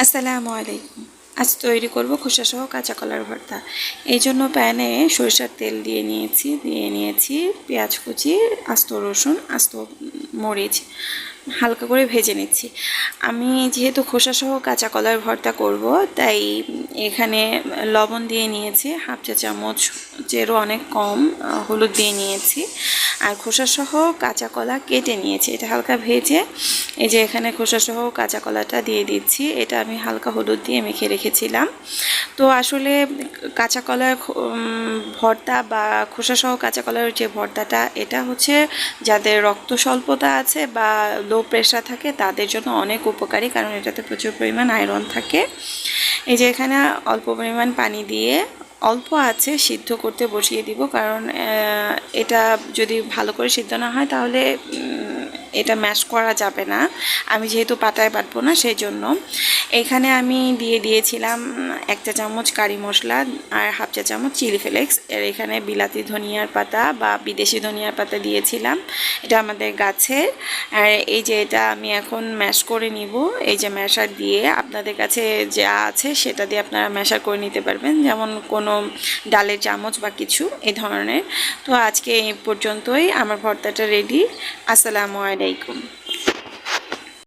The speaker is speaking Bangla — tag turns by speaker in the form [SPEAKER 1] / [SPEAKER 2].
[SPEAKER 1] আসসালামু আলাইকুম। আজ তৈরি করব খোসা সহ কাঁচা কলার ভর্তা। এই জন্য প্যানে সরিষার তেল দিয়ে নিয়েছি পেঁয়াজ কুচি, আস্ত রসুন, আস্ত মরিচ হালকা করে ভেজে নিচ্ছি। আমি যেহেতু খোসা সহ কাঁচা কলার ভর্তা করব, তাই এখানে লবণ দিয়ে নিয়েছি হাফ চা চামচ, চেরও অনেক কম, হলুদ দিয়ে নিয়েছি আর খোসা সহ কাঁচা কলা কেটে নিয়েছি। এটা হালকা ভেজে এই যে এখানে খোসা সহ কাঁচা কলাটা দিয়ে দিচ্ছি। এটা আমি হালকা হলুদ দিয়ে মেখে রেখেছিলাম। তো আসলে কাঁচা কলার ভর্তা বা খোসা সহ কাঁচা কলার যে ভর্তাটা, এটা হচ্ছে যাদের রক্ত স্বল্পতা আছে বা লো প্রেশার থাকে তাদের জন্য অনেক উপকারী, কারণ এটাতে প্রচুর পরিমাণ আয়রন থাকে। এই যে এখানে অল্প পরিমাণ পানি দিয়ে অল্প আছে সিদ্ধ করতে বসিয়ে দিব, কারণ এটা যদি ভালো করে সিদ্ধ না হয় তাহলে এটা ম্যাশ করা যাবে না। আমি যেহেতু পাটায় বাটবো না, সেই জন্য এখানে আমি দিয়ে দিয়েছিলাম 1 চা চামচ কারি মশলা আর হাফ চা চামচ চিলি ফ্লেক্স। এর এখানে বিলাতি ধনিয়ার পাতা বা বিদেশি ধনিয়ার পাতা দিয়েছিলাম, এটা আমাদের গাছের। আর এই যে এটা আমি এখন ম্যাশ করে নিব। এই যে ম্যাশার দিয়ে আপনাদের কাছে যা আছে সেটা দিয়ে আপনারা ম্যাশার করে নিতে পারবেন, যেমন কোনো ডালের চামচ বা কিছু এই ধরনের। তো আজকে এই পর্যন্তই, আমার ভর্তাটা রেডি। আসসালামু আলাইকুম।